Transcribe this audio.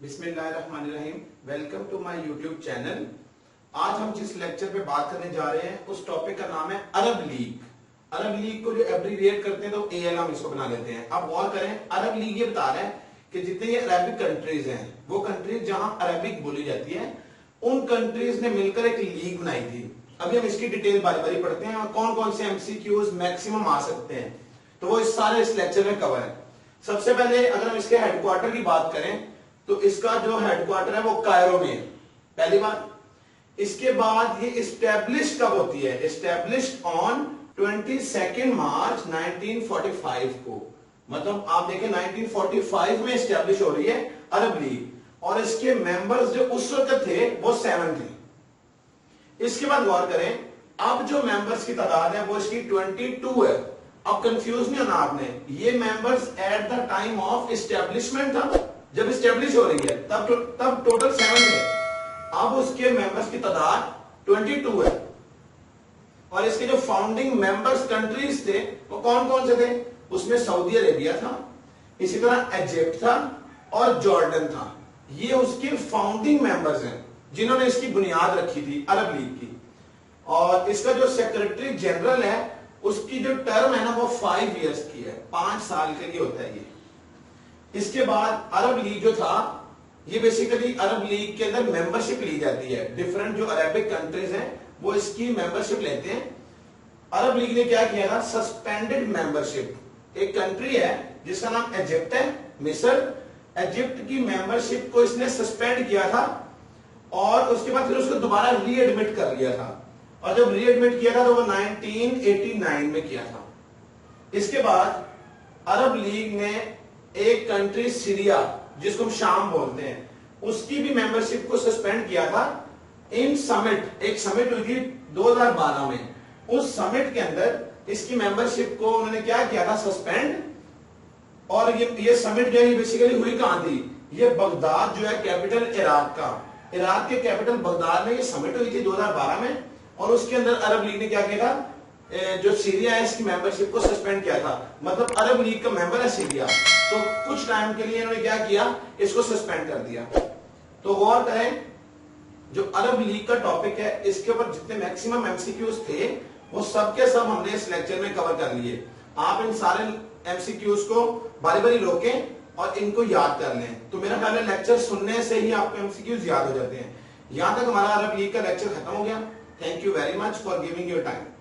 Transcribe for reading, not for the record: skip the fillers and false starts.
बिस्मिल्लाहिर्रहमानिर्रहीम। Welcome to my YouTube channel. आज हम जिस लेक्चर पे बात करने जा रहे हैं उस टॉपिक का नाम है अरब लीग। अरब लीग को जो एब्रीविएट करते हैं तो एएल हम इसको बना लेते हैं। अब गौर करें, अरब लीग ये बता रहा है कि जितने ये अरबिक कंट्रीज हैं, वो कंट्रीज जहां अरबिक बोली जाती है, उन कंट्रीज ने मिलकर एक लीग बनाई थी। अभी हम इसकी डिटेल बारी बारी पढ़ते हैं और कौन कौन से एमसीक्यूज मैक्सिमम आ सकते हैं, तो वो इस सारे इस लेक्चर में कवर है। सबसे पहले अगर हम इसके हेडक्वार्टर की बात करें तो इसका जो हेडक्वार्टर है वो कायरो में है, पहली बात। इसके बाद ये इस्टेब्लिश कब होती है? इस्टेब्लिश्ड ऑन 22 मार्च 1945 को। मतलब आप देखें 1945 में इस्टेब्लिश हो रही है अरब लीग, और इसके मेंबर्स जो उस वक्त थे वो 7 थे। इसके बाद गौर करें, अब जो मेंबर्स की तादाद है वो इसकी 22 है। अब कंफ्यूज नहीं होना आपने, ये members at the time of establishment था, जब इस्टेब्लिश हो रही है तब टोटल 7 थे। अब उसके मेंबर्स की तादाद 22 है। और इसके जो फाउंडिंग मेंबर्स कंट्रीज थे वो कौन कौन से थे? उसमें सऊदी अरेबिया था, इसी तरह इजिप्ट था और जॉर्डन था। ये उसके फाउंडिंग मेंबर्स हैं जिन्होंने इसकी बुनियाद रखी थी अरब लीग की। और इसका जो सेक्रेटरी जनरल है उसकी जो टर्म है ना वो 5 इयर्स की है, 5 साल के लिए होता है ये। इसके बाद अरब लीग जो था, ये बेसिकली अरब लीग के अंदर मेंबरशिप ली जाती है। डिफरेंट जो अरेबिक कंट्रीज हैं वो इसकी मेंबरशिप लेते हैं। अरब लीग ने क्या किया था? Suspended membership. एक कंट्री है जिसका नाम इजिप्ट है, मिस्र। इजिप्ट की मेंबरशिप को इसने सस्पेंड किया था और उसके बाद फिर उसको दोबारा रीएडमिट कर लिया था। और जब रीएडमिट किया था तो वो 1989 में किया था। इसके बाद अरब लीग ने एक कंट्री सीरिया, जिसको हम शाम बोलते हैं, उसकी भी मेंबरशिप को सस्पेंड किया था इन समिट। एक समिट हुई थी 2012 में। उस समिट के अंदर इसकी मेंबरशिप को उन्होंने क्या किया था? सस्पेंड। और ये समिट जो है बेसिकली हुई कहां थी? ये बगदाद जो है कैपिटल इराक का, इराक के कैपिटल बगदाद में ये समिट हुई थी 2012 में। और उसके अंदर अरब लीग ने क्या किया था? जो सीरिया है इसकी मेंबरशिप को सस्पेंड किया था। मतलब अरब लीग का मेंबर है सीरिया, तो कुछ टाइम के लिए इन्होंने क्या किया? इसको सस्पेंड कर दिया। तो गौर करें, जो अरब लीग का टॉपिक है इसके ऊपर जितने मैक्सिमम एमसीक्यूज थे वो सब के सब हमने इस लेक्चर में कवर कर लिए। आप इन सारे एमसीक्यूज को बारी बारी रोकें और इनको याद कर लें, तो मेरा ख्याल है लेक्चर सुनने से ही आपको एमसीक्यूज याद हो जाते हैं। यहां तक हमारा अरब लीग का लेक्चर खत्म हो गया। Thank you very much for giving your time.